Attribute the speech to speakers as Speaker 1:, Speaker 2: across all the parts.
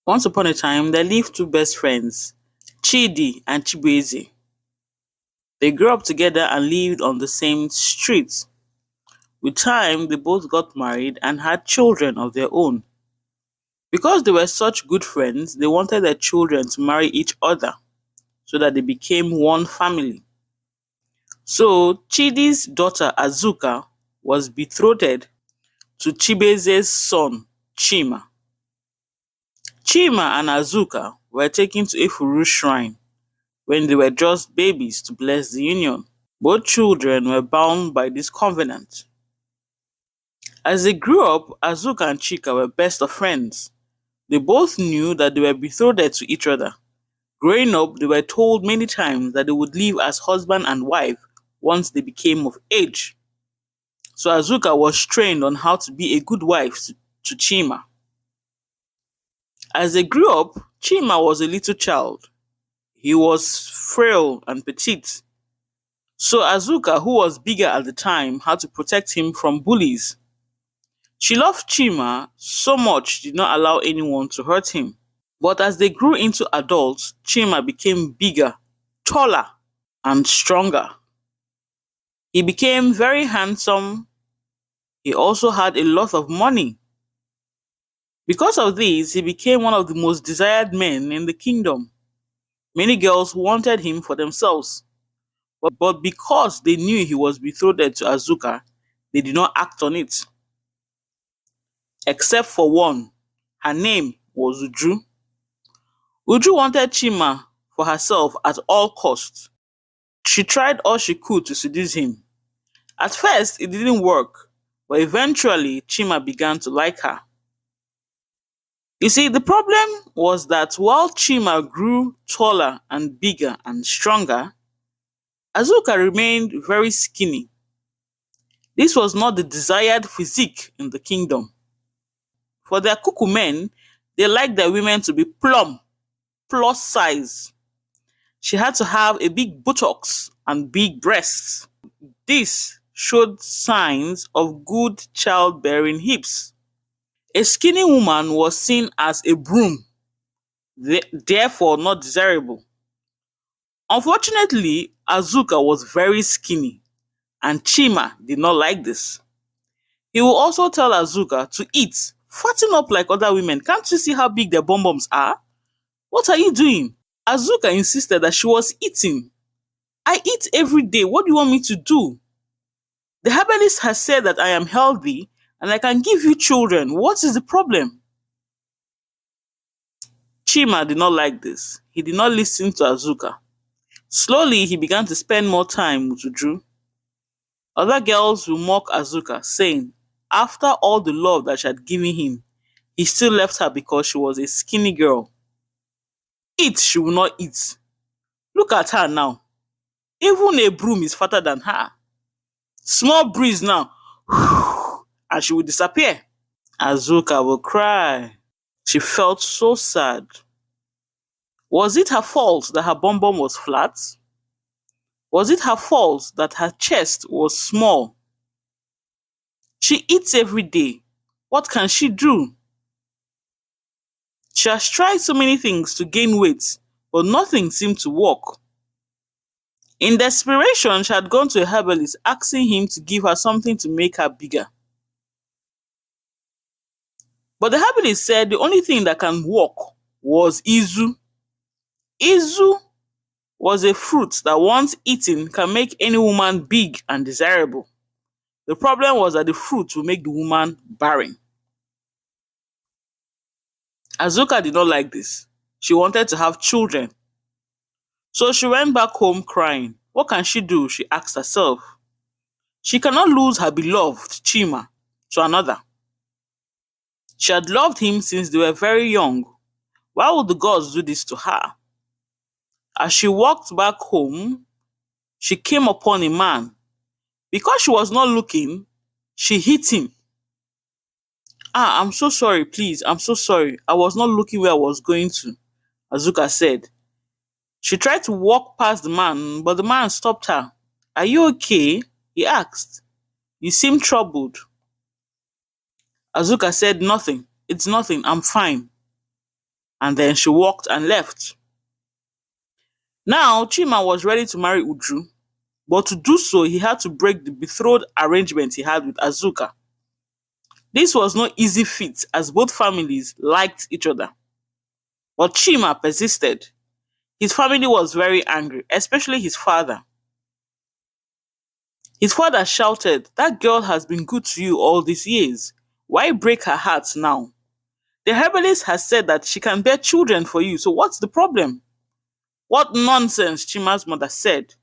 Speaker 1: Once upon a time, there lived two best friends, Chidi and Chibueze. They grew up together and lived on the same street. With time, they both got married and had children of their own. Because they were such good friends, they wanted their children to marry each other so that they became one family. So, Chidi's daughter Azuka was betrothed to Chibueze's son, Chima. Chima and Azuka were taken to Ifuru shrine when they were just babies to bless the union. Both children were bound by this covenant. As they grew up, Azuka and Chika were best of friends. They both knew that they were betrothed to each other. Growing up, they were told many times that they would live as husband and wife once they became of age. So Azuka was trained on how to be a good wife to Chima. As they grew up, Chima was a little child. He was frail and petite. So Azuka, who was bigger at the time, had to protect him from bullies. She loved Chima so much she did not allow anyone to hurt him. But as they grew into adults, Chima became bigger, taller, and stronger. He became very handsome. He also had a lot of money. Because of this, he became one of the most desired men in the kingdom. Many girls wanted him for themselves. But because they knew he was betrothed to Azuka, they did not act on it. Except for one. Her name was Uju. Uju wanted Chima for herself at all costs. She tried all she could to seduce him. At first, it didn't work, but eventually Chima began to like her. You see, the problem was that while Chima grew taller and bigger and stronger, Azuka remained very skinny. This was not the desired physique in the kingdom. For their kuku men, they liked their women to be plump, plus size. She had to have a big buttocks and big breasts. This showed signs of good childbearing hips. A skinny woman was seen as a broom, therefore not desirable. Unfortunately, Azuka was very skinny, and Chima did not like this. He will also tell Azuka to eat, fatten up like other women. Can't you see how big their bum-bums are? What are you doing? Azuka insisted that she was eating. I eat every day. What do you want me to do? The herbalist has said that I am healthy and I can give you children. What is the problem? Chima did not like this. He did not listen to Azuka. Slowly, he began to spend more time with Uju. Other girls will mock Azuka, saying, after all the love that she had given him, he still left her because she was a skinny girl. Eat, she will not eat. Look at her now. Even a broom is fatter than her. Small breeze now, and she will disappear. Azuka will cry. She felt so sad. Was it her fault that her bum bum was flat? Was it her fault that her chest was small? She eats every day. What can she do? She has tried so many things to gain weight, but nothing seemed to work. In desperation, she had gone to a herbalist asking him to give her something to make her bigger. But the herbalist said the only thing that can work was Izu. Izu was a fruit that once eaten can make any woman big and desirable. The problem was that the fruit will make the woman barren. Azuka did not like this. She wanted to have children. So she went back home crying. What can she do? She asked herself. She cannot lose her beloved Chima to another. She had loved him since they were very young. Why would the gods do this to her? As she walked back home, she came upon a man. Because she was not looking, she hit him. Ah, I'm so sorry, please. I'm so sorry. I was not looking where I was going to, Azuka said. She tried to walk past the man, but the man stopped her. Are you okay? He asked. You seem troubled. Azuka said nothing. It's nothing. I'm fine. And then she walked and left. Now, Chima was ready to marry Uju, but to do so, he had to break the betrothed arrangement he had with Azuka. This was no easy feat as both families liked each other. But Chima persisted. His family was very angry, especially his father. His father shouted, That girl has been good to you all these years. Why break her heart now? The herbalist has said that she can bear children for you, so what's the problem? What nonsense, Chima's mother said.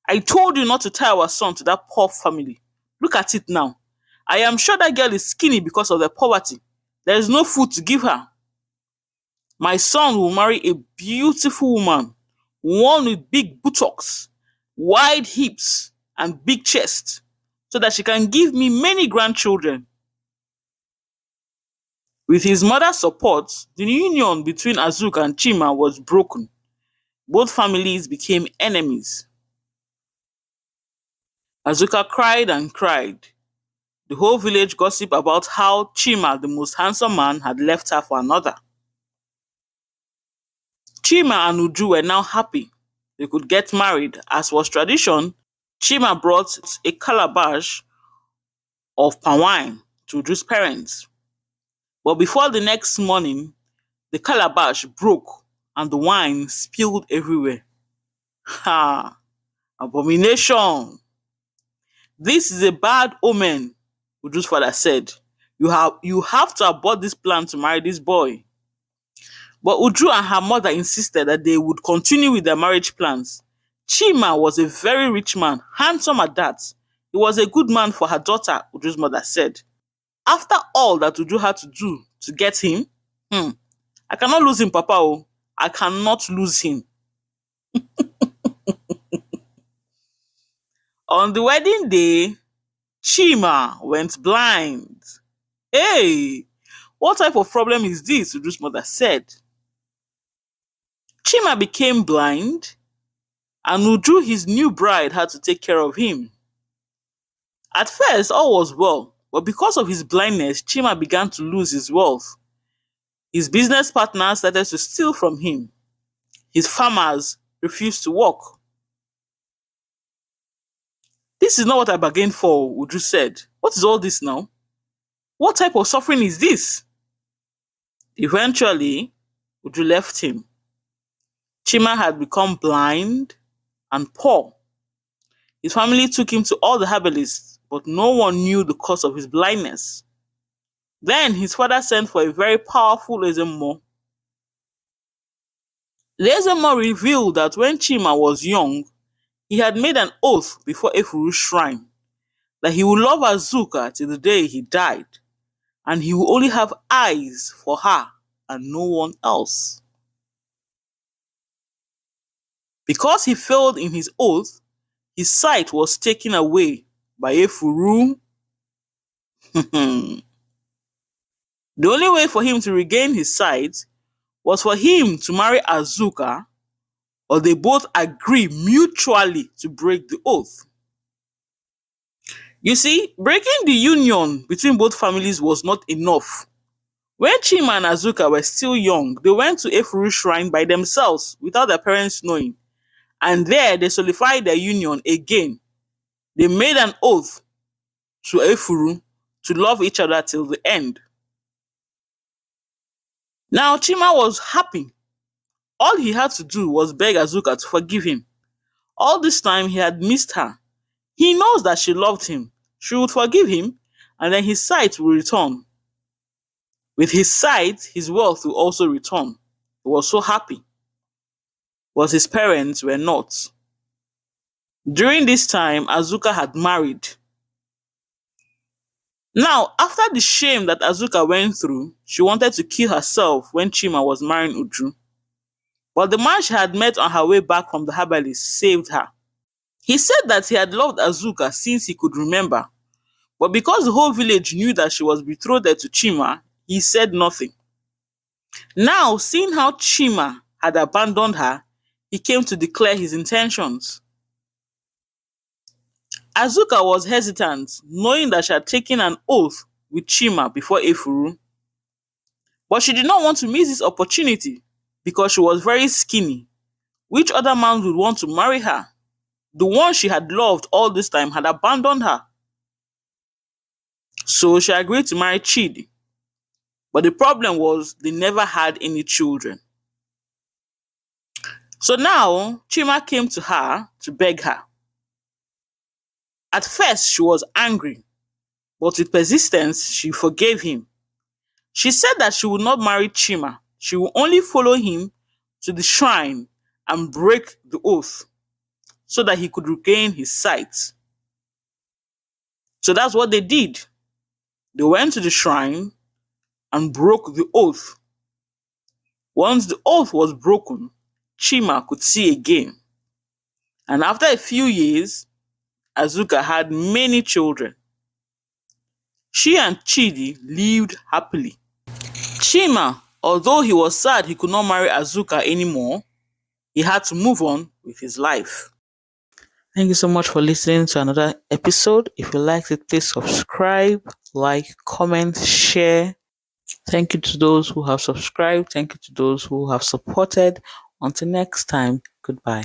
Speaker 1: I told you not to tie our son to that poor family. Look at it now. I am sure that girl is skinny because of the poverty. There is no food to give her. My son will marry a beautiful woman, one with big buttocks, wide hips, and big chest, so that she can give me many grandchildren. With his mother's support, the union between Azuka and Chima was broken. Both families became enemies. Azuka cried and cried. The whole village gossiped about how Chima, the most handsome man, had left her for another. Chima and Uju were now happy. They could get married. As was tradition, Chima brought a calabash of palm wine to Uju's parents. But before the next morning, the calabash broke and the wine spilled everywhere. Ha! Abomination! This is a bad omen, Uju's father said. You have to abort this plan to marry this boy. But Uju and her mother insisted that they would continue with their marriage plans. Chima was a very rich man, handsome at that. He was a good man for her daughter, Uju's mother said. After all that Uju had to do to get him, I cannot lose him, Papa. Oh, I cannot lose him. On the wedding day, Chima went blind. Hey, what type of problem is this? Uju's mother said. Chima became blind, and Uju, his new bride, had to take care of him. At first, all was well, but because of his blindness, Chima began to lose his wealth. His business partners started to steal from him. His farmers refused to work. This is not what I bargained for, Uju said. What is all this now? What type of suffering is this? Eventually, Uju left him. Chima had become blind and poor. His family took him to all the herbalists, but no one knew the cause of his blindness. Then his father sent for a very powerful Ezemo. The Ezemo revealed that when Chima was young, he had made an oath before Efuru's shrine that he would love Azuka till the day he died, and he would only have eyes for her and no one else. Because he failed in his oath, his sight was taken away by Efuru. The only way for him to regain his sight was for him to marry Azuka, or they both agree mutually to break the oath. You see, breaking the union between both families was not enough. When Chima and Azuka were still young, they went to Efuru's shrine by themselves without their parents knowing, and there they solidified their union again. They made an oath to Efuru to love each other till the end. Now Chima was happy. All he had to do was beg Azuka to forgive him. All this time he had missed her. He knows that she loved him. She would forgive him, and then his sight will return. With his sight, his wealth will also return. He was so happy. But his parents were not. During this time, Azuka had married. Now, after the shame that Azuka went through, she wanted to kill herself when Chima was marrying Uju. But the man she had met on her way back from the herbalist saved her. He said that he had loved Azuka since he could remember, But because the whole village knew that she was betrothed to Chima, he said nothing. Now, seeing how Chima had abandoned her, he came to declare his intentions. Azuka was hesitant, knowing that she had taken an oath with Chima before Efuru, but she did not want to miss this opportunity because she was very skinny. Which other man would want to marry her? The one she had loved all this time had abandoned her. So she agreed to marry Chidi. But the problem was they never had any children. So now Chima came to her to beg her. At first she was angry, but with persistence she forgave him. She said that she would not marry Chima. She would only follow him to the shrine and break the oath so that he could regain his sight. So that's what they did. They went to the shrine and broke the oath. Once the oath was broken, Chima could see again. And after a few years, Azuka had many children. She and Chidi lived happily. Chima, although he was sad he could not marry Azuka anymore, he had to move on with his life. Thank you so much for listening to another episode. If you liked it, please subscribe, like, comment, share. Thank you to those who have subscribed. Thank you to those who have supported. Until next time, goodbye.